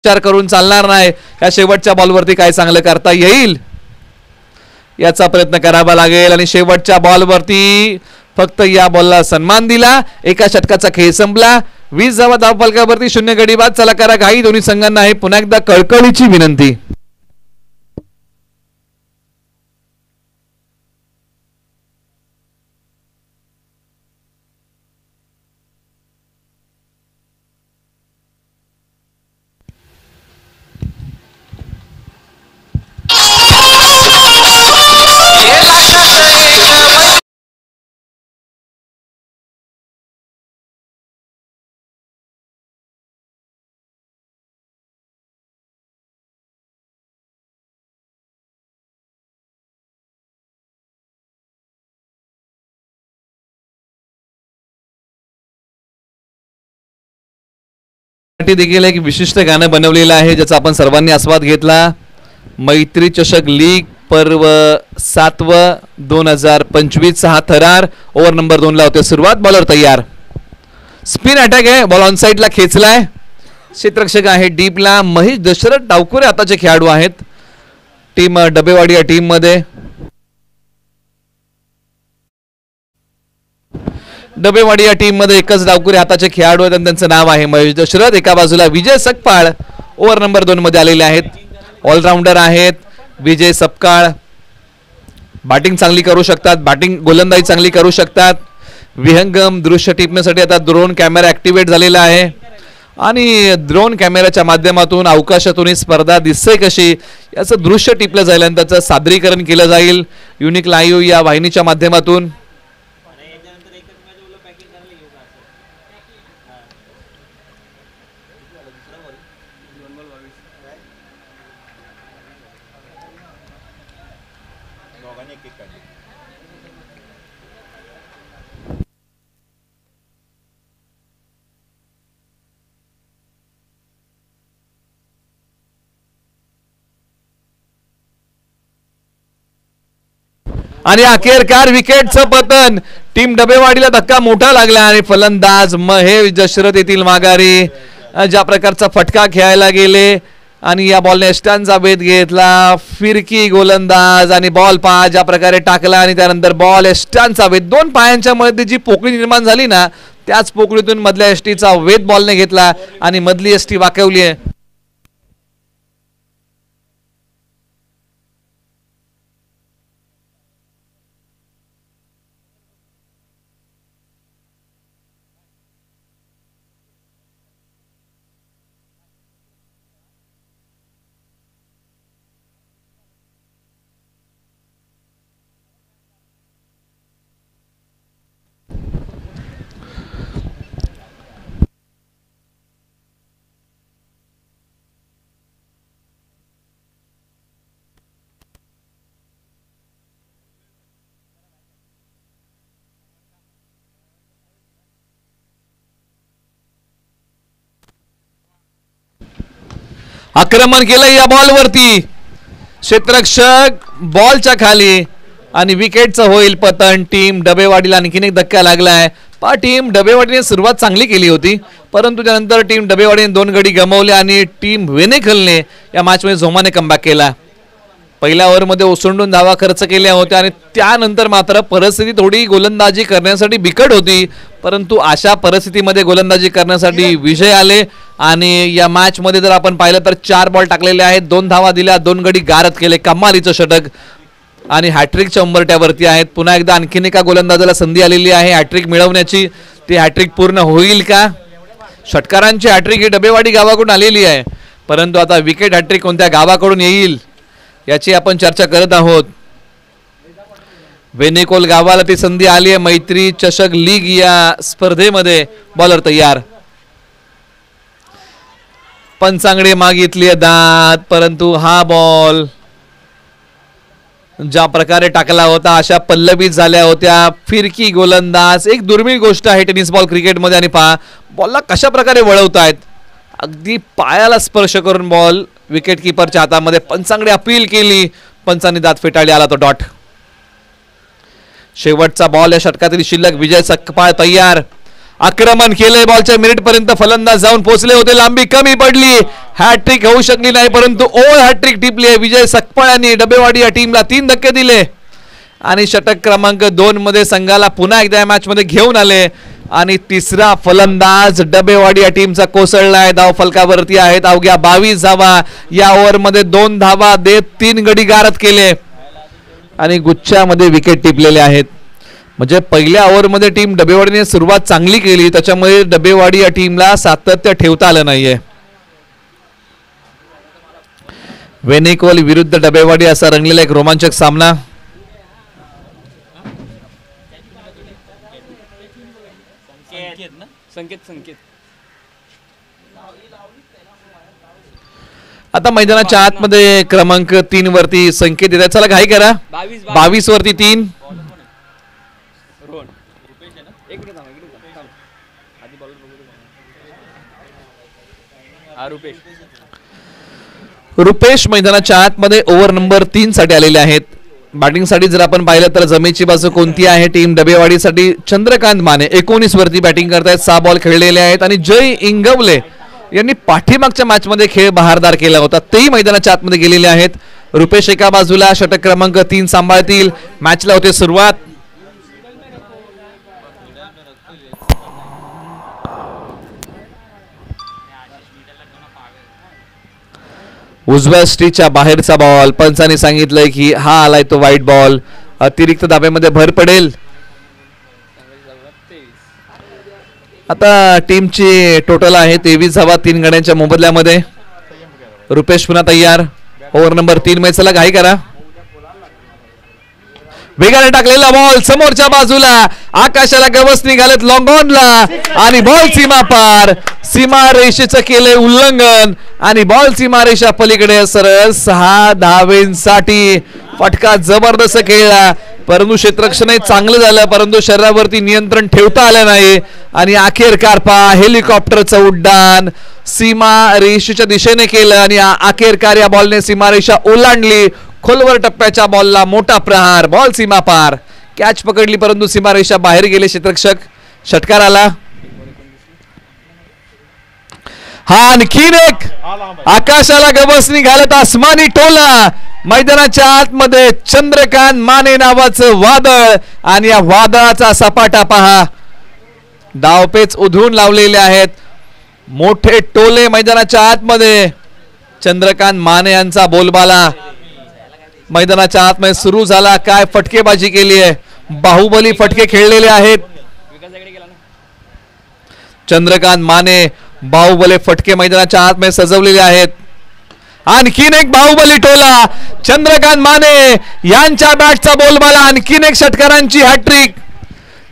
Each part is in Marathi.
विचार करून चालणार नाही. या शेवटच्या बॉलवरती काय चांगलं करता येईल याचा प्रयत्न करावा लागेल आणि शेवटच्या बॉलवरती फक्त या बॉलला सन्मान दिला. एका षटकाचा खेळ संपला. 20 धावा धावफलकावरती 0 गडी बाद. चला करा घाई दोन्ही संघांना आहे पुन्हा एकदा कळकळीची विनंती. देखील एक विशिष्ट गाणं बनवलेलं आहे ज्याचा आपण सर्वांनी आस्वाद घेतला. मैत्री चषक लीग पर्व 7 2025 हा थरार. ओव्हर नंबर 2 ला होते सुरुवात. बॉलर तयार. स्पिन अटॅक आहे. बॉल ऑन साइडला खेचलाय. क्षेत्ररक्षक आहे डीपला. महेश दशरथ डावकुरे आताचे खेळाडू आहेत टीम डबेवाडी या टीम मध्ये. डबेवाडी या टीम मध्ये एकच डावकुरे हाताचे खेळाडू आहेत आणि त्यांचं नाव आहे महेश दशरथ. एका बाजूला विजय सकपाळ ओव्हर नंबर 2 मध्ये आलेले आहेत. ऑलराऊंडर आहेत विजय सकपाळ. बॅटिंग चांगली करू शकतात. बॅटिंग गोलंदाजी चांगली करू शकतात. विहंगम दृश्य टिपण्यासाठी आता ड्रोन कॅमेरा ऍक्टिव्हेट झालेला आहे आणि ड्रोन कॅमेऱ्याच्या माध्यमातून अवकाशातून ही स्पर्धा दिसते कशी याचं दृश्य टिपलं जाईल आणि त्याचं सादरीकरण केलं जाईल युनिक लाईव्ह या वाहिनीच्या माध्यमातून. आणि अखेरकार विकेटचं पतन. टीम डबेवाडीला धक्का मोठा लागला आणि फलंदाज महेश दशरथ येथील माघारी. ज्या प्रकारचा फटका खेळायला गेले आणि या बॉलने एस्टांचा भेद घेतला. फिरकी गोलंदाज आणि बॉल पहा ज्या प्रकारे टाकला आणि त्यानंतर बॉल एस्टांचा भेद. 2 पायांच्या मध्ये जी पोकळी निर्माण झाली ना त्याच पोकळीतून मधल्या एसटीचा वेध बॉलने घेतला आणि मधली एसटी वाकवली आहे. आक्रमण केलं या बॉलवरती. क्षेत्ररक्षक बॉलच्या खाली आणि विकेटचं होईल पतन. टीम डबेवाडीला आणखीन एक धक्का लागलाय. टीम डबेवाडीने सुरुवात चांगली केली होती परंतु त्यानंतर टीम डबेवाडीने 2 गडी गमावले आणि टीम वेनेखलने या मॅचमध्ये जोमाने कमबॅक केला. पहिल्या ओव्हरमध्ये ओसंडून धावा खर्च केल्या होत्या आणि त्यानंतर मात्र परिस्थिती थोडी गोलंदाजी करण्यासाठी बिकट होती परंतु अशा परिस्थितीमध्ये गोलंदाजी करण्यासाठी विजय आले आणि या मॅच मध्ये जर आपण पाहिलं तर 4 बॉल टाकलेले आहेत. 2 धावा दिल्या. 2 गडी गारद केले. कमालीचं षटक आणि हॅट्रिकच्या उंबरट्यावरती आहेत. पुन्हा एकदा आणखीन एका गोलंदाजाला संधी आलेली आहे हॅट्रिक मिळवण्याची. ती हॅट्रिक पूर्ण होईल का? षटकारांची हॅट्रिक ही डबेवाडी गावाकडून आलेली आहे परंतु आता विकेट हॅट्रिक कोणत्या गावाकडून येईल याची आपण चर्चा करत आहोत. वेनेकोल गावाला ती संधी आली आहे मैत्री चषक लीग या स्पर्धेमध्ये. बॉलर तयार. पंचांगडे मागितली दात परंतु हा बॉल ज्या प्रकारे टाकला होता अशा पल्लवीत झाल्या होत्या. फिरकी गोलंदाज एक दुर्मिळ गोष्ट आहे टेनिस बॉल क्रिकेटमध्ये आणि पहा बॉलला कशा प्रकारे वळवतायत. अगदी पायाला स्पर्श करून बॉल विकेट कीपरच्या हातामध्ये. पंचांगडे अपील केली. पंचांनी दात फेटाळली. आला तो डॉट. शेवटचा बॉल या षटकातील शिल्लक. विजय सकपाळ तयार. आक्रमण केले, बॉलच्या मिनिट पर्यंत फलंदाज जाऊन पोहोचले होते, लांबी कमी पडली, हॅट्रिक होऊ शकली नाही, परंतु ओव्हर हॅट्रिक टिपली आहे. विजय सकपाळ यांनी डबेवाडी या टीमला 3 धक्के दिले आणि षटक क्रमांक 2 मध्ये संघाला पुन्हा एकदा या मॅच मध्ये घेऊन आले आणि तिसरा फलंदाज डबेवाडी या टीमचा कोसळलाय. धाव फलकावरती आहेत अवघ्या 22 धावा. या ओव्हर मध्ये 2 धावा देत 3 गडी गारद केले आणि गुच्छामध्ये विकेट टिपलेले आहेत. म्हणजे पहिल्या ओव्हरमध्ये टीम डबेवाडीने सुरुवात चांगली केली, त्याच्यामुळे डबेवाडी या टीमला सातत्य ठेवता आलं नाहीये. वेनिकोल विरुद्ध डबेवाडी असा रंगलेला एक रोमांचक सामना. आता मैदानाच्या आतमध्ये क्रमांक 3 वरती संकेत देतात. चला घाई करा. 22 वरती 3. रुपेश मैदानाच्या आतमध्ये ओव्हर नंबर 3 साठी आलेले आहेत. बॅटिंग साठी जर आपण पाहिलं तर जमेची बाजू कोणती आहे टीम डबेवाडीसाठी? चंद्रकांत माने 19 वरती बॅटिंग करतायत. 6 बॉल खेळलेले आहेत आणि जय इंगवले यांनी पाठीमागच्या मॅच मध्ये खेळ बहारदार केला होता, तेही मैदानाच्या आतमध्ये गेलेले आहेत. रुपेश एका बाजूला षटक क्रमांक 3 सांभाळतील. मॅचला होते सुरुवात. उजव्या स्टीच्या बाहेरचा बॉल. पंचांनी सांगितलंय की हा आलाय तो वाईट बॉल. अतिरिक्त धाब्यामध्ये भर पडेल. आता टीमची टोटल आहे 23 धावा 3 गड्यांच्या मोबदल्यामध्ये. रुपेश पुन्हा तयार. ओव्हर नंबर 3 मध्ये चला घाई करा. वेगाने टाकलेला बॉल समोरच्या बाजूला आकाशाला गवसणी घालत लॉंग ऑनला आणि बॉल सीमा पार. सीमा रेषेचं केले उल्लंघन आणि बॉल सीमा रेषा पलीकडे सरळ. 6 धावेंसाठी फटका जबरदस्त खेळला, परंतु क्षेत्ररक्षण चांगलं झालं, परंतु शरीरावरती नियंत्रण ठेवता आलं नाही आणि अखेरकार हेलिकॉप्टरचं उड्डाण सीमा रेषेच्या दिशेने केलं आणि अखेरकार या बॉलने सीमा रेषा ओलांडली. खोलवर टप्प्याच्या बॉलला मोठा प्रहार. बॉल सीमा पार. कॅच पकडली परंतु सीमा रेषा बाहेर गेले क्षेत्ररक्षक. षटकार आला. हा आणखीन एक आकाशाला गवसणी घालत आसमानी टोला. मैदानाच्या आतमध्ये चंद्रकांत माने नावाचं वादळ आणि या वादळाचा सपाटा पहा. डावपेच उधळून लावलेले आहेत. मोठे टोले मैदानाच्या आतमध्ये. चंद्रकांत माने यांचा बोलबाला मैदानाच्या आतमध्ये सुरू झाला. काय फटकेबाजी केली आहे, बाहुबली फटके खेळलेले आहेत. चंद्रकांत माने बाहुबली फटके मैदानाच्या आतमध्ये सजवलेले आहेत. आणखीन एक बाहुबली टोला. चंद्रकांत माने यांच्या बॅटचा बोलबाला. आणखीन एक षटकारांची हॅट्रिक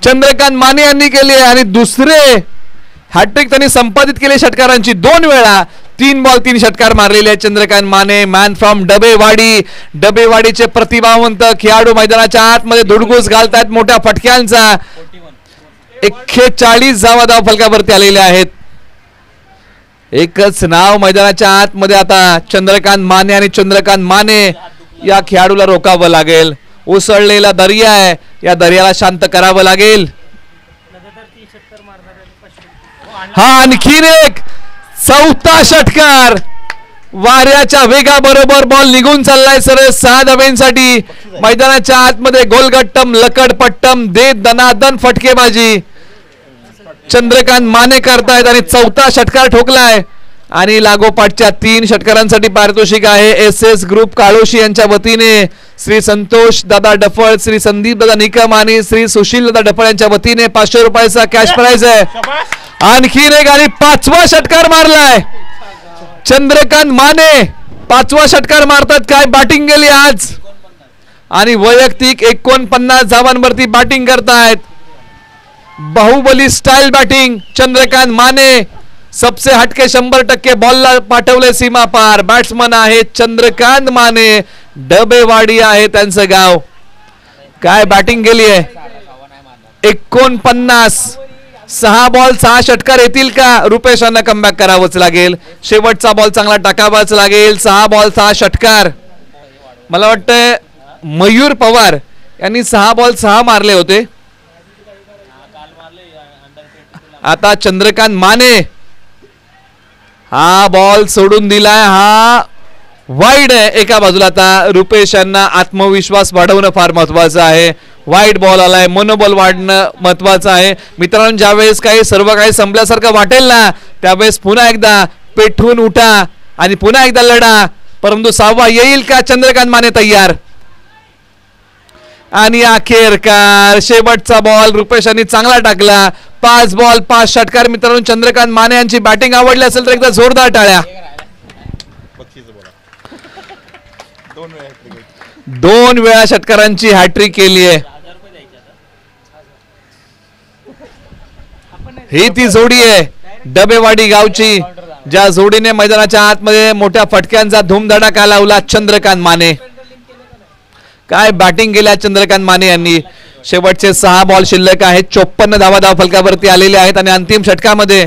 चंद्रकांत माने यांनी केली आहे आणि दुसरे हॅट्रिक त्यांनी संपादित केले षटकारांची. 2 वेळा 3 बॉल 3 षटकार मारलेले आहेत चंद्रकांत माने. Man from Dabewadi. डबेवाडीचे प्रतिभावंत खेळाडू मैदानाच्या आतमध्ये धुडगूस घालतायत मोठ्या फटक्यांचा. 41 धावा धाव फलकावरती आलेले आहेत. एकच नाव मैदानाच्या आतमध्ये आता चंद्रकांत माने आणि चंद्रकांत माने या खेळाडूला रोखावं लागेल. उसळलेला दर्या आहे, या दर्याला शांत करावं लागेल. हा आणखीन एक 4था षटकार. वाऱ्याच्या वेगाबरोबर बॉल निघून चाललाय सरळ 6 धाब्यांसाठी. मैदानाच्या आतमध्ये गोलगट्टम लकडपट्टम देत दनादन फटकेबाजी चंद्रकांत माने करतायत आणि 4था षटकार ठोकलाय आणि लागोपाठच्या 3 षटकारांसाठी पारितोषिक आहे. SS ग्रुप काळोशी यांच्या वतीने श्री संतोष दादा डफळ, श्री संदीप दादा निकम आणि श्री सुशील दादा डफळ यांच्या वतीने 500 रुपयाचा कॅश प्राइज आहे. आणखीन एक आणि 5वा षटकार मारलाय चंद्रकांत माने. 5वा षटकार मारतात. काय बॅटिंग केली आज आणि वैयक्तिक 49 धावांवरती बॅटिंग करतायत. Baahubali style batting Chandrakant Mane. सबसे हटके 100% बॉलला पाठवले सीमा पार. बॅट्समन आहे चंद्रकांत माने. डबेवाडी आहे त्यांचं गाव. काय बॅटिंग केली आहे. 49 6 बॉल 6 षटकार येतील का. रुपेशांना कमबॅक करावंच लागेल. शेवटचा बॉल चांगला टाकावाच लागेल. 6 बॉल 6 षटकार. मला वाटतं मयूर पवार यांनी 6 बॉल 6 मारले होते. आता चंद्रकांत माने हा बॉल सोडून दिलाय, हा वाईड आहे एका बाजूला. आता रुपेश यांना आत्मविश्वास वाढवणं फार महत्वाचं आहे. वाईट बॉल आलाय, मनोबल वाढणं महत्वाचं आहे मित्रांनो. ज्यावेळेस काही सर्व काही संपल्यासारखं वाटेल ना त्यावेळेस पुन्हा एकदा पेटून उठा आणि पुन्हा एकदा लढा. परंतु 6वा येईल का? चंद्रकांत माने तयार. आणि अखेरकार शेवटचा बॉल रुपेश यांनी चांगला टाकला. 5 बॉल 5 षटकार मित्रांनो. चंद्रकांत माने यांची बॅटिंग आवडली असेल तर एकदा जोरदार टाळ्या. 2 वेळा षटकारांची हॅट्रिक केली आहे. ही ती जोडी आहे डबेवाडी गावची, ज्या जोडीने मैदानाच्या आतमध्ये मोठ्या फटक्यांचा धूमधडाका लावला. चंद्रकांत माने काय बॅटिंग केल्या चंद्रकांत माने यांनी. शेवटचे 6 बॉल शिल्लक आहेत. 54 धावा फलकावरती आलेले आहेत आणि अंतिम षटकामध्ये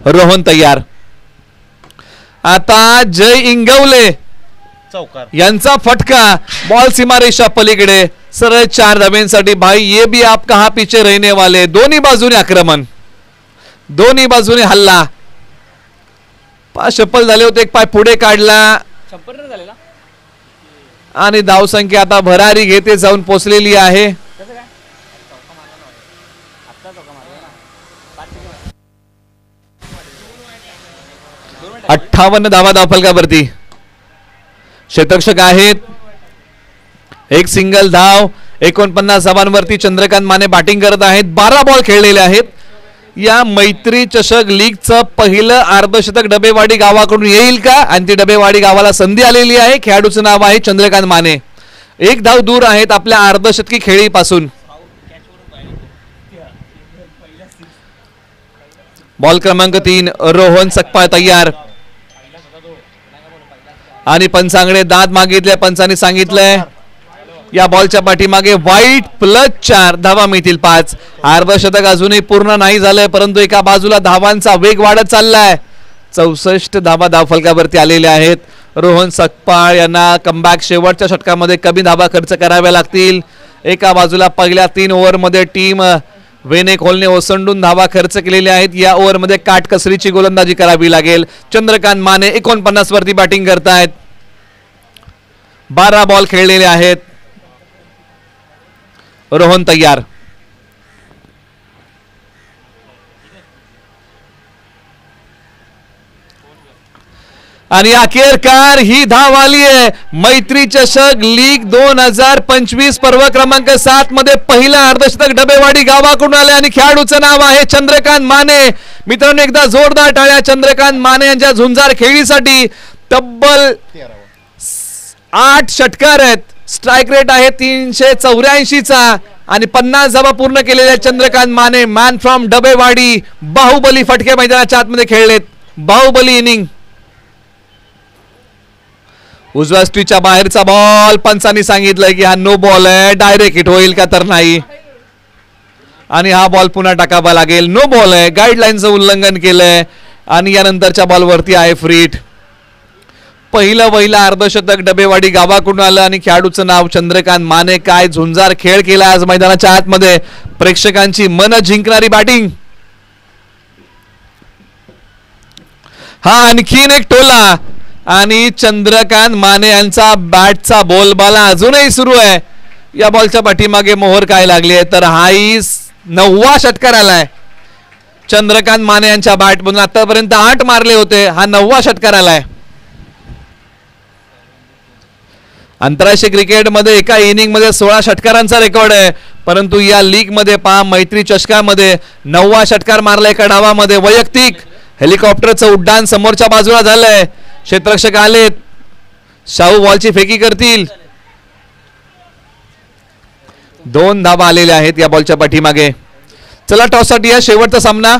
रोहन तयार. आता जय इंगवले यांचा फटका बॉल सीमारेषा पलीकडे सरळ 4 धाब्यांसाठी. भाई ये भी आप कहां पीछे रहने वाले. दोन्ही बाजूने आक्रमण, दोन्ही बाजूने हल्ला. 5 चप्पल झाले होते, एक पाय पुढे काढला आणि धावसंख्या आता भरारी घेते जाऊन पोचलेली आहे. 58 धावा फलकावरती. क्षेत्ररक्षक आहेत, एक सिंगल धाव. 49 धावांवरती चंद्रकांत माने बॅटिंग करत आहेत. 12 बॉल खेळलेले आहेत. या मैत्री चषक लीगचं पहिलं अर्धशतक डबेवाडी गावाकडून येईल का? आणि ती डबेवाडी गावाला संधी आलेली आहे. खेळाडूचं नाव आहे चंद्रकांत माने. 1 धाव दूर आहेत आपल्या अर्धशतकी खेळीपासून. बॉल क्रमांक 3 रोहन सकपाळ तयार. आणि पंचांकडे दाद मागितले. पंचांनी सांगितलंय या बॉलच्या पाठीमागे वाईट +4 धावा मिळतील 5. अर्धशतक अजूनही पूर्ण नाही झालंय, परंतु एका बाजूला धावांचा वेग वाढत चाललाय. 64 धावा फलकावरती आलेल्या आहेत. रोहन सकपाळ यांना कमबॅक शेवटच्या षटकामध्ये कमी धावा खर्च कराव्या लागतील. एका बाजूला पहिल्या 3 ओव्हरमध्ये टीम वेनेखोलने ओसंडून धावा खर्च केलेल्या आहेत. या ओव्हरमध्ये काटकसरीची गोलंदाजी करावी लागेल. चंद्रकांत माने 49 वरती बॅटिंग करतायत. 12 बॉल खेळलेले आहेत. रोहन तयार. आणि अखेरकार ही धाव आली आहे. मैत्री चषक लीग 2025 पर्व क्रमांक 7 मध्ये पहिला अर्धशतक डबेवाडी गावाकडून आले आणि खेळाडूचं नाव आहे चंद्रकांत माने. मित्रांनो एकदा जोरदार टाळ्या चंद्रकांत माने यांच्या झुंजार खेळीसाठी. तब्बल 8 षटकार आहेत. स्ट्राइक रेट आहे 384 चा आणि 50 धावा पूर्ण केलेल्या चंद्रकांत माने मॅन फ्रॉम डबेवाडी. बाहुबली फटके मैदानाच्या आतमध्ये खेळलेत. बाहुबली इनिंग. उजव्या स्ट्रीच्या बाहेरचा बॉल. पंचांनी सांगितलंय की हा नो बॉल आहे, डायरेक्ट हिट होईल का तर नाही. आणि हा बॉल पुन्हा टाकावा लागेल. नो बॉल आहे, गाईडलाईनचं उल्लंघन केलंय आणि यानंतरच्या बॉलवरती आहे फ्री हिट. पहिलं अर्धशतक डबेवाडी गावाकडून आलं आणि खेळाडूचं नाव चंद्रकांत माने. काय झुंजार खेळ केला आज मैदानाच्या आतमध्ये. प्रेक्षकांची मन जिंकणारी बॅटिंग. हा आणखीन एक टोला आणि चंद्रकांत माने यांचा बॅटचा बोलबाला अजूनही सुरू आहे. या बॉलच्या पाठीमागे मोहर काय लागली आहे तर हाही 9वा षटकार आलाय चंद्रकांत माने यांच्या बॅट मधून. आतापर्यंत 8 मारले होते, हा 9वा षटकार आलाय. आंतरराष्ट्रीय क्रिकेटमध्ये एका इनिंग मध्ये 16 षटकारांचा रेकॉर्ड आहे, परंतु या लीग मध्ये पहा मैत्री चषकामध्ये 9वा षटकार मारला एका डावामध्ये. वैयक्तिक हेलिकॉप्टरचं उड्डाण समोरच्या बाजूला झालंय. क्षेत्ररक्षक आलेत, शाहू बॉलची फेकी करतील. 2 धावा आलेल्या आहेत या बॉलच्या पाठीमागे. चला टॉससाठी या शेवटचा सामना.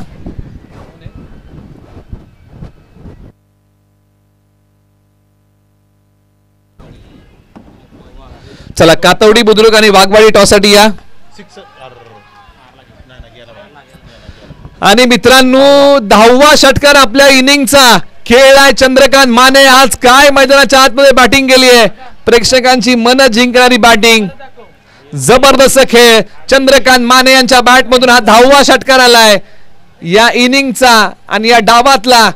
चला कातवडी बुद्रुक आणि वाघवाडी टॉससाठी या. आणि मित्रांनो 10वा षटकार आपल्या इनिंगचा खेळलाय चंद्रकांत माने. आज काय मैदानाच्या आतमध्ये बॅटिंग केली आहे. प्रेक्षकांची मन जिंकणारी बॅटिंग. जबरदस्त खेळ. चंद्रकांत माने यांच्या बॅटमधून हा 10वा षटकार आलाय या इनिंगचा आणि या डावातला.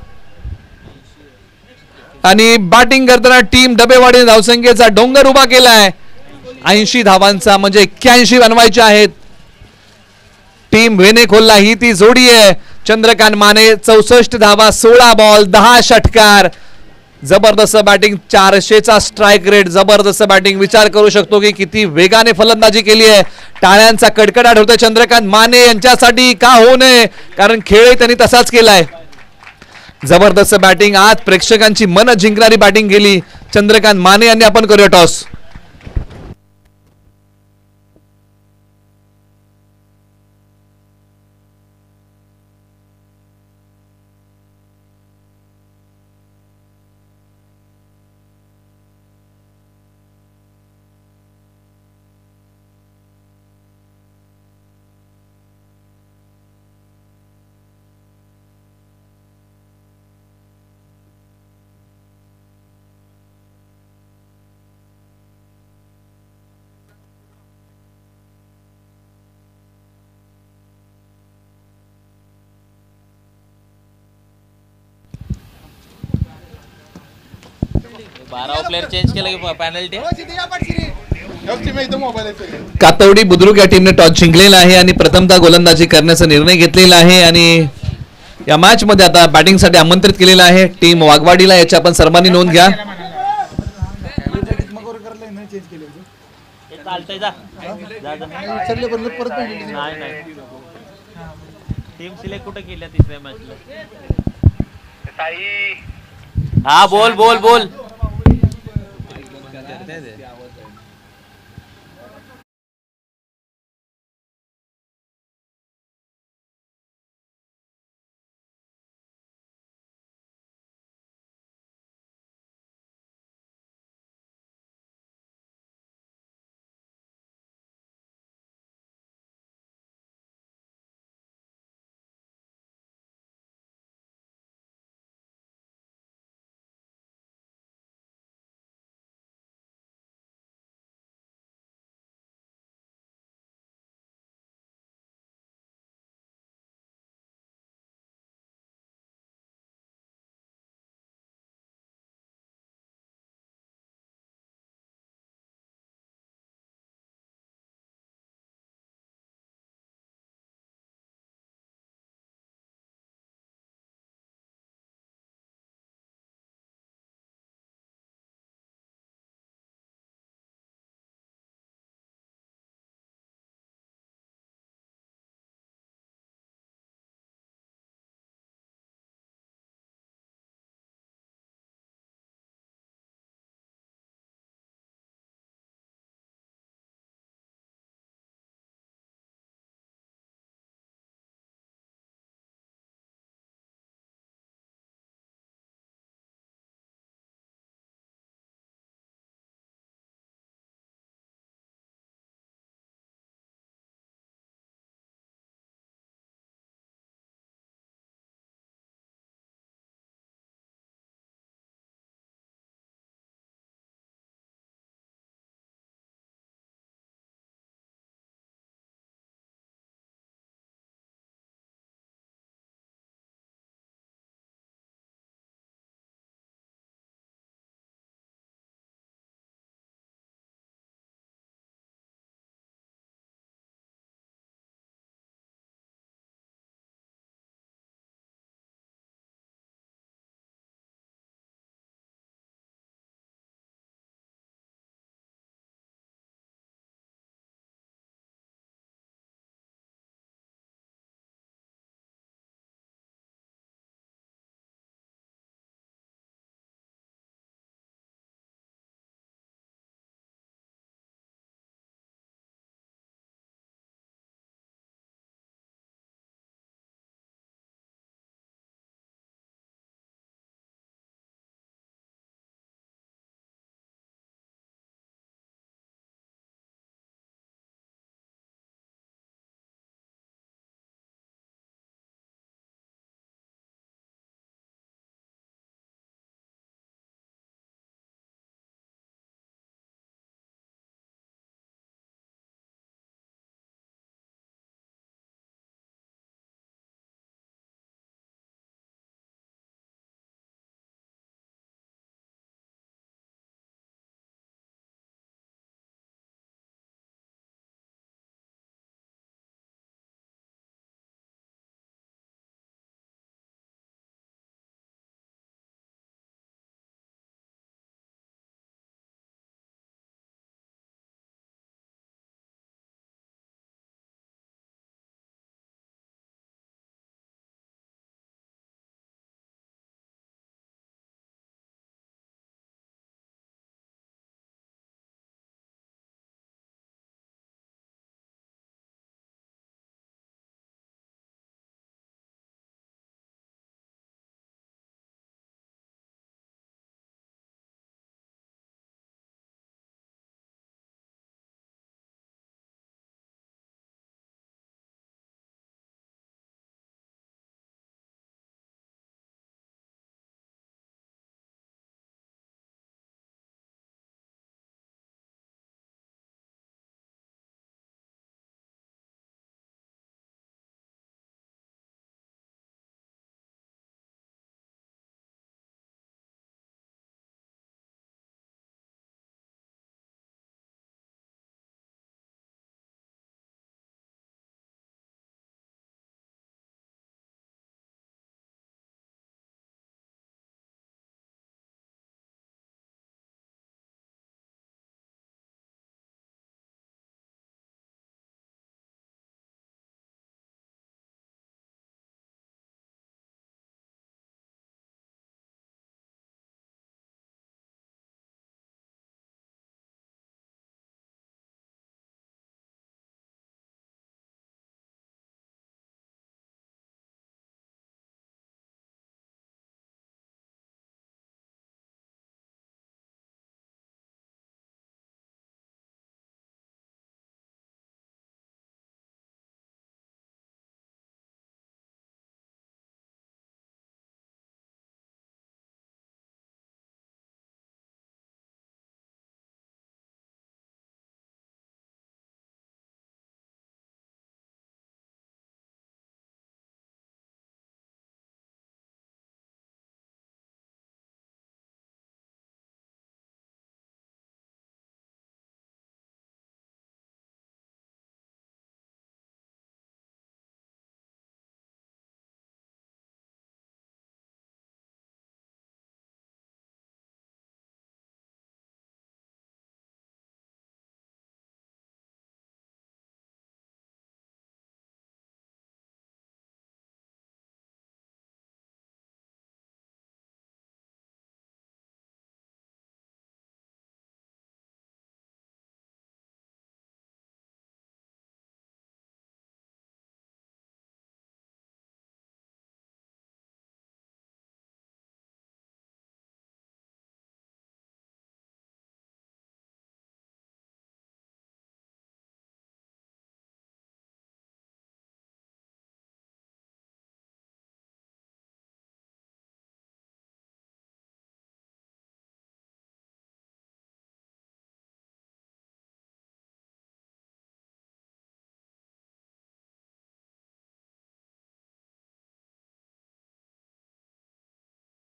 आणि बॅटिंग करताना टीम डबेवाडीने धावसंख्येचा डोंगर उभा केलाय. 80 धावांचा म्हणजे 81 बनवायचे आहेत. टीम वेनेखोलला ही ती जोडी आहे. चंद्रकांत माने 64 धावा, 16 बॉल, 10 षटकार. जबरदस्त बॅटिंग, 400चा स्ट्राईक रेट. जबरदस्त बॅटिंग. विचार करू शकतो की किती वेगाने फलंदाजी केली आहे. टाळ्यांचा कडकडाट होतोय चंद्रकांत माने यांच्यासाठी. का होऊ नये, कारण खेळ त्यांनी तसाच केलाय. जबरदस्त बॅटिंग. आज प्रेक्षकांची मन जिंकणारी बॅटिंग केली चंद्रकांत माने यांनी. आपण करूया टॉस. प्लेयर चेंज केलं की पेनल्टी. कातवडी बुद्रुक या टीमने टॉस जिंकलेला आहे आणि प्रथमतः गोलंदाजी करण्याचा निर्णय घेतलेला आहे. आणि या मॅच मध्ये आता बॅटिंग साठी आमंत्रित केलेला आहे टीम वाघवाडीला. याची आपण सर्वांनी नोंद घ्या. टीम सिलेक्ट कुठे केल्या तिसऱ्या मॅचला. हा बोल बोल बोल.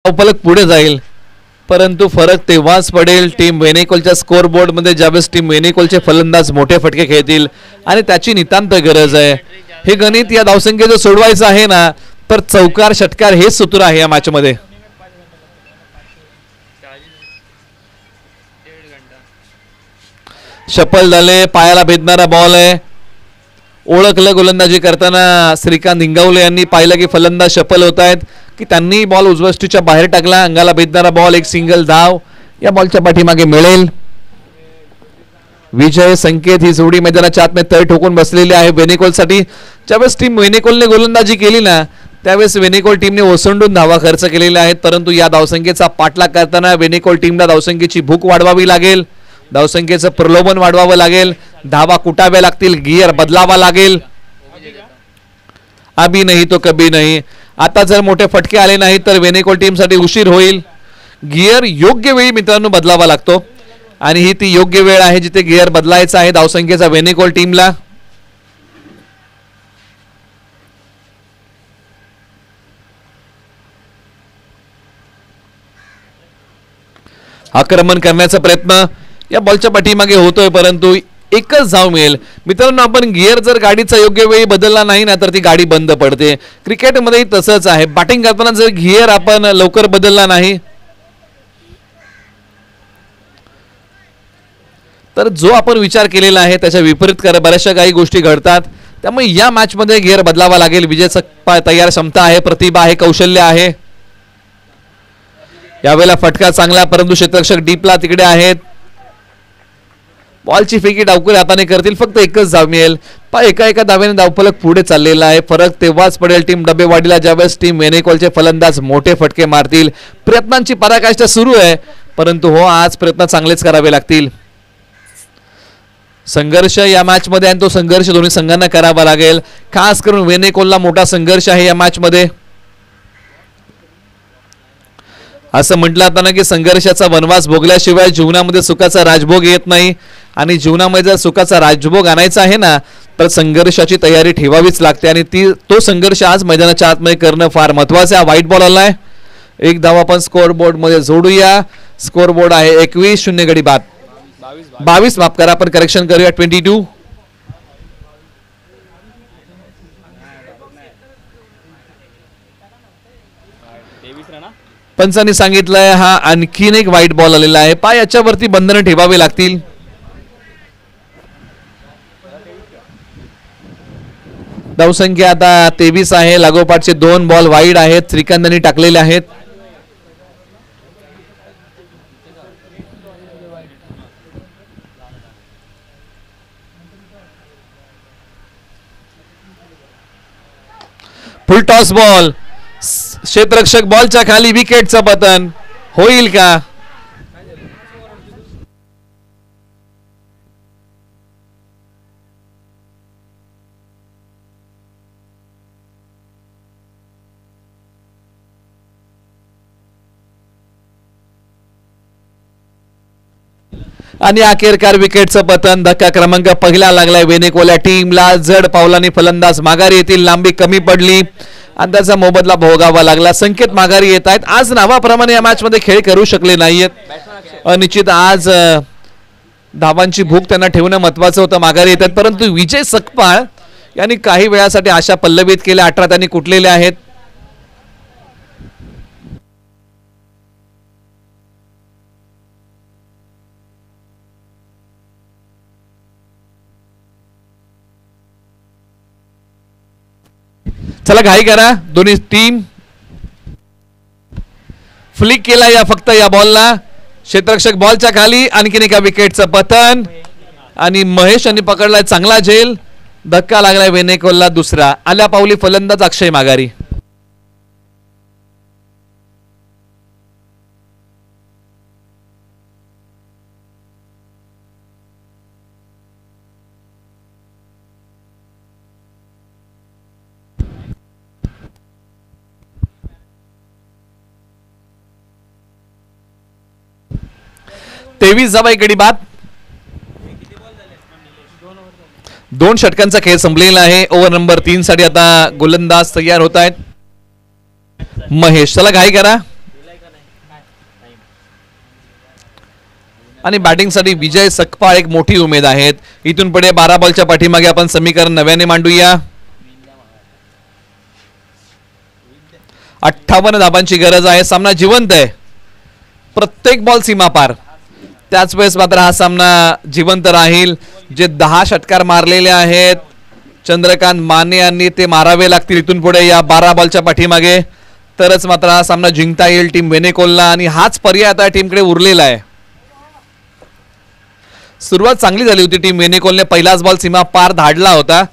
धावफलक पुढे जाईल, परंतु फरक तेव्हाच पडेल टीम वेनेकोलच्या स्कोर बोर्ड मध्ये ज्यावेळेस टीम वेनेकोलचे फलंदाज मोठे फटके खेळतील आणि त्याची नितांत गरज आहे. हे गणित या धावसंख्येचं सोडवायचं आहे ना, तर चौकार षटकार हेच सूत्र आहे या मॅच मध्ये. शफल झाले, पायाला भेदणारा बॉल आहे. ओळखलं गोलंदाजी करताना श्रीकांत हिंगवले यांनी पाहिलं की फलंदाज शफल होत आहेत, की त्यांनी बॉल उजवष्टीच्या बाहेर टाकला. अंगाला भेदणारा बॉल, एक सिंगल धाव या बॉलच्या पाठीमागे मिळेल. विजय संकेत ही जोडी मैदानाच्या आतमध्ये तळ ठोकून बसलेली आहे वेनेकोलसाठी. ज्यावेळेस टीम वेनेकोलने गोलंदाजी केली ना, त्यावेळेस वेनेकोल टीमने ओसंडून धावा खर्च केलेल्या आहेत, परंतु या धावसंख्येचा पाठलाग करताना वेनेकोल टीमला धावसंख्येची भूक वाढवावी लागेल, धावसंख्येचं प्रलोभन वाढवावं लागेल, धावा कुटाव्या लागतील, गिअर बदलावा लागेल. अभी नाही तो कभी नाही. आता जर मोठे फटके आले नाही तर वेनेकोल टीमसाठी उशीर होईल. गिअर योग्य वेळी मित्रांनो बदलावा लागतो आणि ही ती योग्य वेळ आहे जिथे गिअर बदलायचा आहे धावसंख्येचा वेनेकोल टीमला. आक्रमण करण्याचा प्रयत्न या बॉलच्या पाठीमागे होतोय, परंतु एकच धाव मिळेल. मित्रांनो, आपण गिअर जर गाडीचा योग्य वेळी बदलला नाही ना, तर ती गाडी बंद पडते. क्रिकेटमध्येही तसंच आहे. बॅटिंग करताना जर गिअर आपण लवकर बदलला नाही तर जो आपण विचार केलेला आहे त्याच्या विपरीत बऱ्याचशा काही गोष्टी घडतात. त्यामुळे या मॅच मध्ये गिअर बदलावा लागेल. विजय तयार क्षमता आहे, प्रतिभा आहे, कौशल्य आहे. यावेळेला फटका चांगला, परंतु क्षेत्ररक्षक डीपला तिकडे आहेत. बॉलची फेकी डावकरी हाताने करतील, फक्त एकच धाव मिळेल. एका धावेने धावफलक पुढे चाललेला आहे. फरक तेव्हाच पडेल टीम डबेवाडीला ज्यावेळेस टीम वेनेकोलचे फलंदाज मोठे फटके मारतील. प्रयत्नांची पराकाष्ठा सुरू आहे, परंतु हो, आज प्रयत्न चांगलेच करावे लागतील. संघर्ष या मॅच मध्ये आणि तो संघर्ष दोन्ही संघांना करावा लागेल. खास करून वेनेकोलला मोठा संघर्ष आहे या मॅच मध्ये. असं म्हटलं जातं ना की संघर्षाचा वनवास भोगल्याशिवाय जीवनामध्ये सुखाचा राजभोग येत नाही, आणि जीवनामध्ये जर सुखाचा राजभोग आणायचा आहे ना, तर संघर्षाची तयारी ठेवावीच लागते आणि तो संघर्ष आज मैदानाच्या आतमध्ये करणं फार महत्वाचं आहे. व्हाईट बॉल आलाय, एक धाव आपण स्कोर बोर्ड मध्ये जोडूया. स्कोर बोर्ड आहे 21-0 गडी बाद 22, माफ करा, आपण करेक्शन करूया 22. पंचांनी सांगितलंय हा आणखीन एक व्हाईट बॉल आलेला आहे. याच्यावरती बंधनं ठेवावे लागतील. धावसंख्या आता 23 आहे. लागोपाठचे 2 बॉल वाईड आहेत, श्रीकांतांनी टाकलेले आहेत. फुल टॉस बॉल, क्षेत्ररक्षक बॉलच्या खाली, विकेटचं पतन होईल का? आणि अखेरकार विकेटचं पतन. धक्का क्रमांक पहिला लागलाय वेनेकोल्या टीमला. जड पावलांनी फलंदाज माघारी येतील. लांबी कमी पडली आणि त्याचा मोबदला भोगावा लागला. संकेत माघारी येत आहेत. आज नावाप्रमाणे या मॅच मध्ये खेळ करू शकले नाहीयेत. अनिश्चित आज धावांची भूक त्यांना ठेवणं महत्वाचं होतं. माघारी येतात, परंतु विजय सकपाळ यांनी काही वेळासाठी आशा पल्लवित केल्या. 18 त्यांनी कुठलेले आहेत. चला घाई करा. दोन्ही टीम फ्लिक केला या फक्त या बॉलला. क्षेत्ररक्षक बॉलच्या खाली. आणखीन एका विकेटचं पतन आणि महेश यांनी पकडलाय चांगला झेल. धक्का लागलाय वेनेकोलला दुसरा. आल्या पावली फलंदाज अक्षय माघारी. तेवीस धावा गडी बाद. 2 षटकांचा खेळ संपलेला आहे. ओव्हर नंबर 3 साठी आता गोलंदाज तयार होत आहेत. महेश, चला घाई करा. आणि बॅटिंगसाठी विजय सकपाळ एक मोठी उमेद आहेत. इथून पुढे 12 बॉलच्या पाठीमागे आपण समीकरण नव्याने मांडूया. 58 धाबांची गरज आहे. सामना जिवंत आहे, प्रत्येक बॉल सीमा पार. त्याच वेळेस मात्र हा सामना जिवंत राहील. जे 10 षटकार मारलेले आहेत चंद्रकांत माने यांनी ते मारावे लागतील इथून पुढे या 12 बॉलच्या पाठीमागे, तरच मात्र हा सामना जिंकता येईल टीम वेनेकोलला. आणि हाच पर्याय आता टीमकडे उरलेला आहे. सुरुवात चांगली झाली होती टीम वेनेकोलने, पहिलाच बॉल सीमा पार धाडला होता.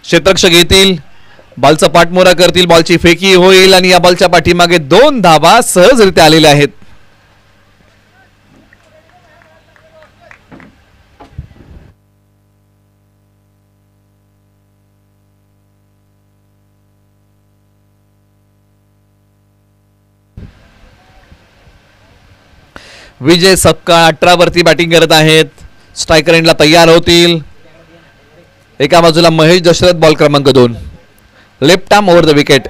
क्षेत्ररक्षक येतील, बॉलचा पाठमोरा करतील, बॉलची फेकी होईल आणि या बॉलच्या पाठीमागे 2 धाबा सहजरित्या आलेल्या आहेत. विजय सपकाळ 18 वरती बॅटिंग करत आहेत. स्ट्रायकर एंडला तयार होतील. एका बाजूला महेश दशरथ बॉल क्रमांक 2, left arm over the wicket.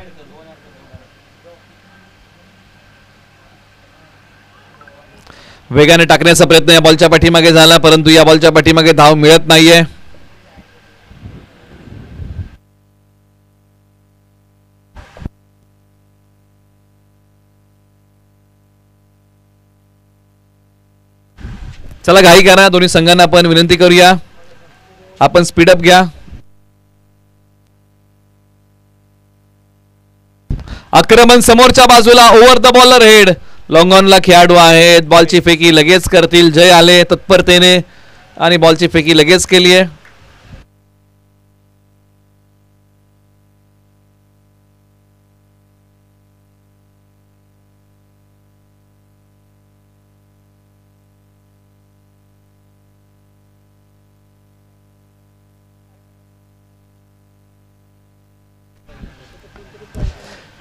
वेगाने टाकण्याचा प्रयत्न या बॉलच्या पाठीमागे झाला, परंतु या बॉलच्या पाठीमागे धाव मिळत नाहीये. चला घाई करा, दोन्ही संघांना आपण विनंती करूया, आपण स्पीडअप घ्या. आक्रमण समोरच्या बाजूला, over the bowler head. Long ऑनला खेळाडू आहेत, बॉलची फेकी लगेच करतील. जय आले तत्परतेने आणि बॉलची फेकी लगेच केली आहे.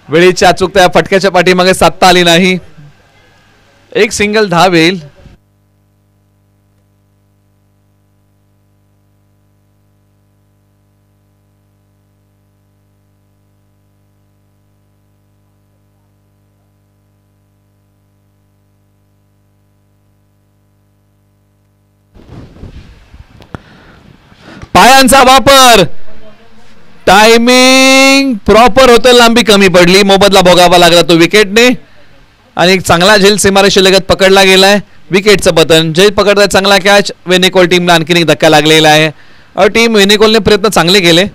वेळीची अचूकता या फटक्याच्या पाठीमागे साधता आली नाही. एक सिंगल धाव येईल. पायांचा वापर, टायमिंग प्रॉपर होतं, लांबी कमी पडली, मोबदला भोगावा लागला तो विकेटने. आणि एक चांगला झेल सीमारेषेलगत पकडला गेलाय. विकेटचं पतन, झेल पकडताय चांगला कॅच. वेनेकोल टीमला आणखीन एक धक्का लागलेला आहे. टीम वेनेकोलने प्रयत्न चांगले केले.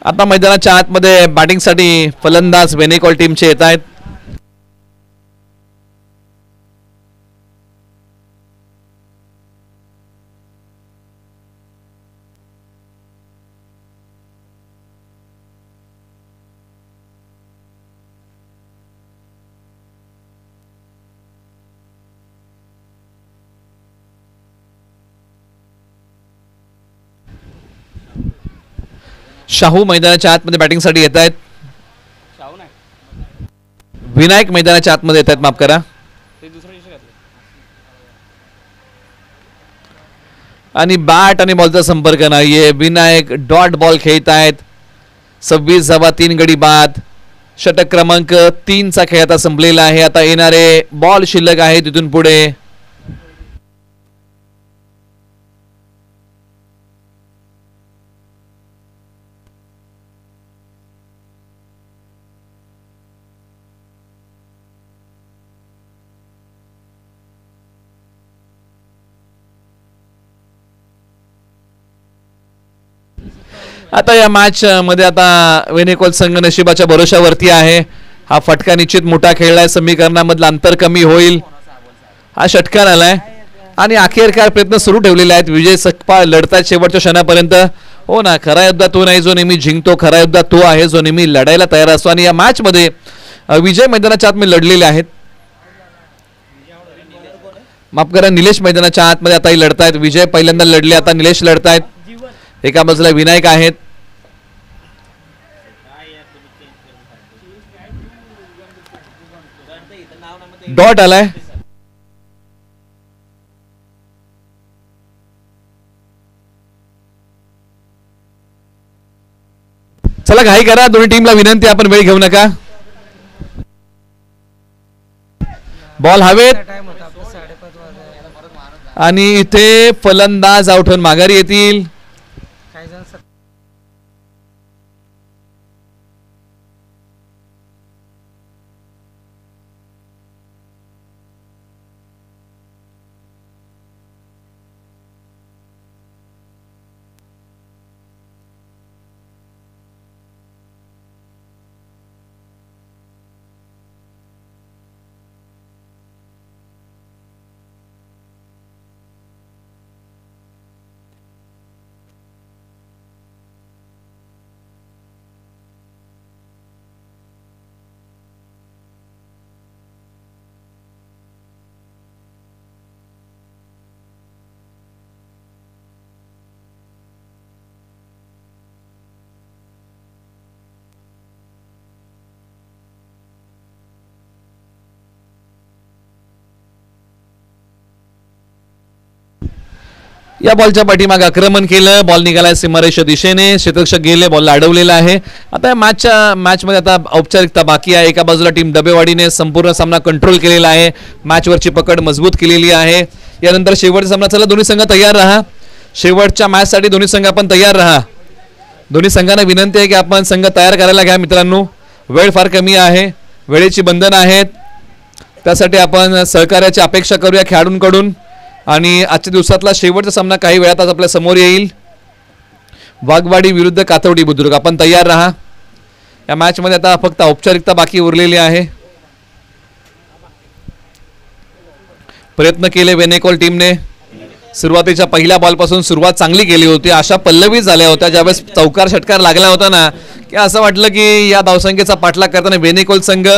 आता मैदानाच्या आतमध्ये बॅटिंगसाठी फलंदाज वेनेकोल टीमचे येत आहेत. शाहू मैदानाच्या आतमध्ये बॅटिंगसाठी येत आहेत. विनायक मैदानाच्या आतमध्ये येत आहेत, माफ करा. आणि बॅट आणि बॉलचा संपर्क नाहीये. विनायक डॉट बॉल खेळत आहेत. 26 धावा 3 गडी बाद. षटक क्रमांक 3 चा खेळ आता संपलेला आहे. आता येणारे बॉल शिल्लक आहे तिथून पुढे. आता या मॅच मध्ये आता वेनेकोल संघ नशिबाच्या भरोशावरती आहे. हा फटका निश्चित मोठा खेळलाय, समीकरणामधलं अंतर कमी होईल. हा षटकार आलाय आणि अखेरकार प्रयत्न सुरू ठेवलेले आहेत. विजय सकपाळ लढतात शेवटच्या क्षणापर्यंत. हो ना, खरा योद्धा तो नाही जो नेहमी जिंकतो, खरा योद्धा तो आहे जो नेहमी लढायला तयार असतो. आणि या मॅच मध्ये विजय मैदानाच्या आतमध्ये लढलेले आहेत. माफ करा, निलेश मैदानाच्या आतमध्ये आता लढतायत. विजय पहिल्यांदा लढले, आता निलेश लढतायत. एका बाजूला विनायक आहेत. डॉट आलाय. चला घाई करा, दोन्ही टीमला विनंती, आपण वेळ घेऊ नका. बॉल हवेत आणि इथे फलंदाज आउट होऊन माघारी येतील. या बॉलच्या पाठीमागे आक्रमण केलं, बॉल निघालाय सीमारेषा दिशेने, क्षेत्ररक्षक गेले, बॉलला अडवलेला आहे. आता या मॅचमध्ये आता औपचारिकता बाकी आहे. एका बाजूला टीम डबेवाडीने संपूर्ण सामना कंट्रोल केलेला आहे, मॅचवरची पकड मजबूत केलेली आहे. यानंतर शेवटचा सामना. चला दोन्ही संघ तयार राहा, शेवटच्या मॅचसाठी दोन्ही संघ आपण तयार राहा. दोन्ही संघांना विनंती आहे की आपण संघ तयार करायला घ्या मित्रांनो, वेळ फार कमी आहे, वेळेची बंधनं आहेत, त्यासाठी आपण सहकार्याची अपेक्षा करूया खेळाडूंकडून. आणि आजच्या दिवसातला शेवटचा सामना काही वेळातच आपल्या समोर येईल, वाघवाडी विरुद्ध कातवडी बुद्रुक. आपण तयार राहा. या मॅचमध्ये आता फक्त औपचारिकता बाकी उरलेली आहे. प्रयत्न केले वेनेकोल टीमने, सुरुवातीच्या पहिल्या बॉलपासून सुरुवात चांगली केली होती, आशा पल्लवी झाल्या होत्या. ज्यावेळेस चौकार षटकार लागला होता ना, की असं वाटलं की या धावसंख्येचा पाठलाग करताना वेनेकोल संघ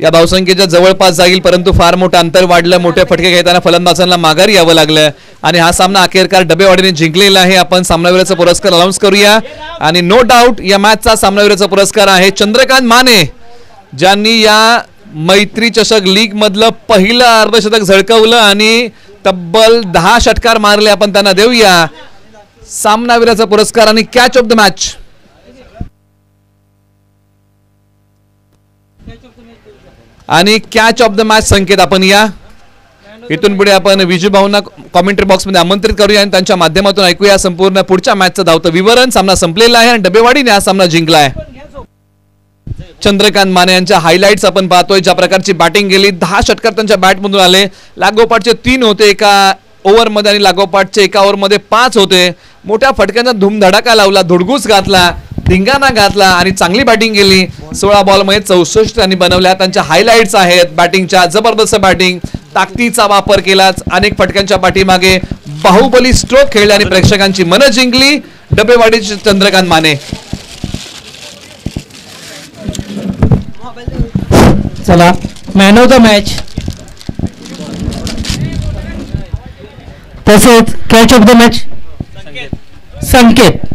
या धावसंख्येच्या जवळपास जाईल, परंतु फार मोठं अंतर वाढलं. मोठे फटके घेताना फलंदाजांना माघारी यावं लागलं आणि हा सामना अखेरकार डबेवाडीने जिंकलेला आहे. आपण सामनावीराचा पुरस्कार अनाउन्स करूया. आणि नो डाऊट या मॅचचा सामनावीराचा पुरस्कार आहे चंद्रकांत माने, ज्यांनी या मैत्री चषक लीग मधलं पहिलं अर्धशतक झळकवलं आणि तब्बल 10 षटकार मारले. आपण त्यांना देऊया सामनावीराचा पुरस्कार आणि कॅच ऑफ द मॅच. आणि कॅच ऑफ द मॅच संकेत आपण या. इथून पुढे आपण विजू भाऊंना कॉमेंट्री बॉक्स मध्ये आमंत्रित करूया आणि त्यांच्या माध्यमातून ऐकूया संपूर्ण पुढच्या मॅचचं धावतं विवरण. सामना संपलेला आहे आणि डबेवाडीने हा सामना जिंकलाय. चंद्रकांत माने यांच्या हायलाइट्स आपण पाहतोय, ज्या प्रकारची बॅटिंग गेली. 10 षटकार त्यांच्या बॅटमधून आले, लागोपाठचे 3 होते एका ओव्हरमध्ये आणि लागोपाठचे एका ओव्हरमध्ये 5 होते. मोठ्या फटक्यांचा धुमधडाका लावला, धुडगूस घातला, धिंगाणा घातला आणि चांगली बॅटिंग केली. 16 बॉलमध्ये 64 रनी बनवल्या. त्यांच्या हायलाइट्स आहेत बॅटिंगच्या, जबरदस्त बॅटिंग, ताकदीचा वापर केला, अनेक फटक्यांच्या पाठीमागे बाहुबली स्ट्रोक खेळले आणि प्रेक्षकांची मनं जिंकली. डबेवाडीचे चंद्रकांत माने. चला मॅन ऑफ द मॅच तसेच catch of the match Sanket.